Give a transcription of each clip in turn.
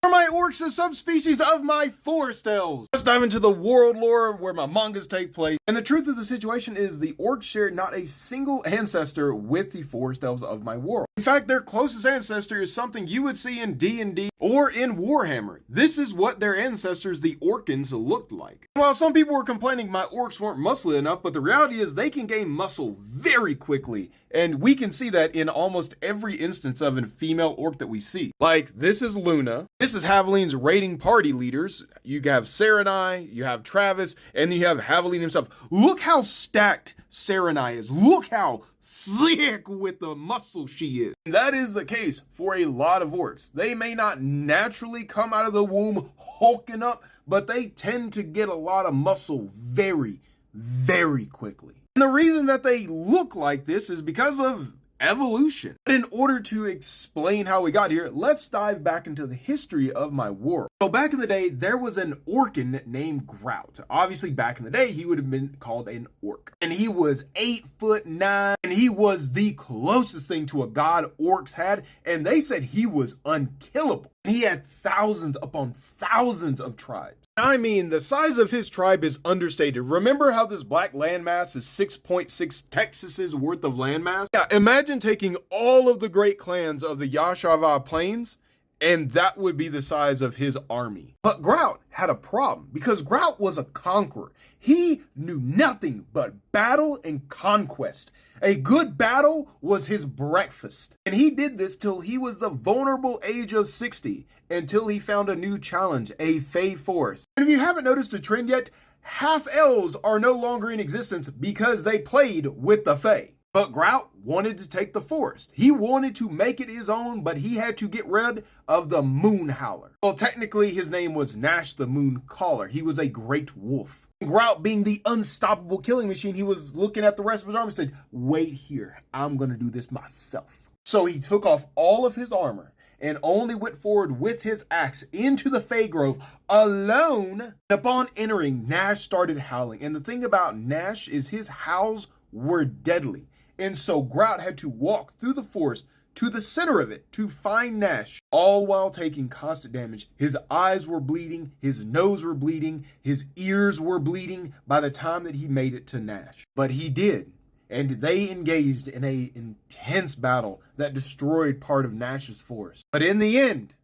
Are my orcs a subspecies of my forest elves? Let's dive into the world lore where my mangas take place. And the truth of the situation is the orcs share not a single ancestor with the forest elves of my world. In fact, their closest ancestor is something you would see in D&D or in Warhammer. This is what their ancestors, the Orcans, looked like. While some people were complaining my orcs weren't muscly enough, but the reality is they can gain muscle very quickly. And we can see that in almost every instance of a female orc that we see. Like, this is Luna. This is Havilin's raiding party leaders. You have Saranai, you have Travis, and then you have Havilin himself. Look how stacked Saranai is. Look how thick with the muscle she is. And that is the case for a lot of orcs. They may not naturally come out of the womb hulking up, but they tend to get a lot of muscle very, very quickly. And the reason that they look like this is because of evolution. But in order to explain how we got here, let's dive back into the history of my world. So back in the day, there was an Orcan named Grout. Obviously, back in the day, he would have been called an orc. And he was 8'9", and he was the closest thing to a god orcs had, and they said he was unkillable. He had thousands upon thousands of tribes. I mean, the size of his tribe is understated. Remember how this black landmass is 6.6 Texas's worth of landmass? Yeah, imagine taking all of the great clans of the Yashava Plains, and that would be the size of his army. But Grout had a problem, because Grout was a conqueror. He knew nothing but battle and conquest. A good battle was his breakfast. And he did this till he was the vulnerable age of 60, until he found a new challenge, a Fey Force. And if you haven't noticed a trend yet, half-elves are no longer in existence because they played with the Fey. But Grout wanted to take the forest. He wanted to make it his own, but he had to get rid of the Moon Howler. Well, technically his name was Nash the Moon Caller. He was a great wolf. Grout being the unstoppable killing machine, he was looking at the rest of his army and said, wait here, I'm gonna do this myself. So he took off all of his armor and only went forward with his axe into the Fey Grove alone. Upon entering, Nash started howling. And the thing about Nash is his howls were deadly. And so Grout had to walk through the forest to the center of it to find Nash, all while taking constant damage. His eyes were bleeding, his nose were bleeding, his ears were bleeding by the time that he made it to Nash. But he did. And they engaged in an intense battle that destroyed part of Nash's force. But in the end,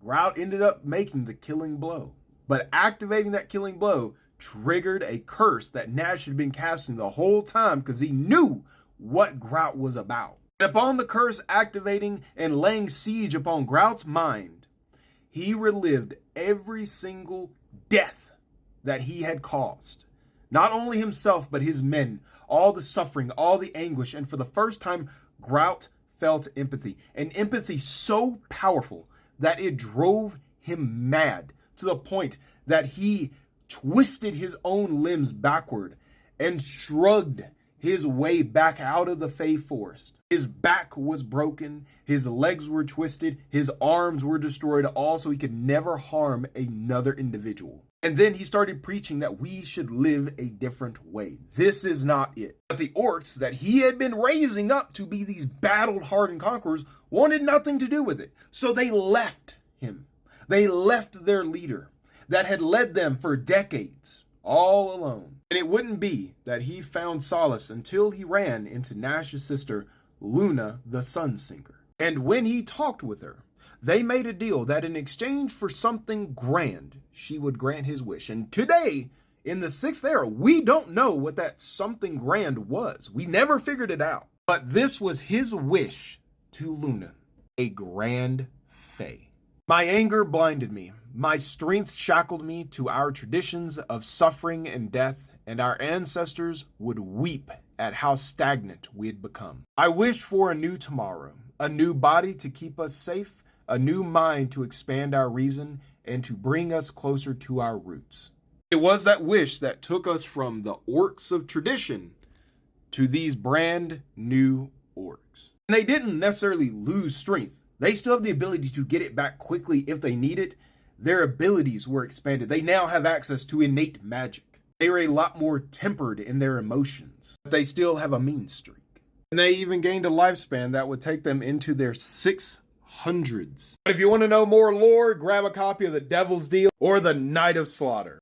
Grout ended up making the killing blow. But activating that killing blow triggered a curse that Nash had been casting the whole time because he knew what Grout was about. And upon the curse activating and laying siege upon Grout's mind, he relived every single death that he had caused. Not only himself, but his men. All the suffering, all the anguish, and for the first time, Grout felt empathy. An empathy so powerful that it drove him mad to the point that he twisted his own limbs backward and shrugged his way back out of the Fey Forest. His back was broken, his legs were twisted, his arms were destroyed, all so he could never harm another individual. And then he started preaching that we should live a different way. This is not it. But the orcs that he had been raising up to be these battle-hardened conquerors wanted nothing to do with it. So they left him. They left their leader that had led them for decades, all alone. And it wouldn't be that he found solace until he ran into Nash's sister, Luna the Sunsinker. And when he talked with her, they made a deal that in exchange for something grand, she would grant his wish. And today, in the 6th era, we don't know what that something grand was. We never figured it out. But this was his wish to Luna, a grand Fey. My anger blinded me. My strength shackled me to our traditions of suffering and death, and our ancestors would weep at how stagnant we had become. I wished for a new tomorrow, a new body to keep us safe, a new mind to expand our reason, and to bring us closer to our roots. It was that wish that took us from the orcs of tradition to these brand new orcs. And they didn't necessarily lose strength. They still have the ability to get it back quickly if they need it. Their abilities were expanded. They now have access to innate magic. They are a lot more tempered in their emotions, but they still have a mean streak. And they even gained a lifespan that would take them into their hundreds. But if you want to know more lore, grab a copy of The Devil's Deal or The Night of Slaughter.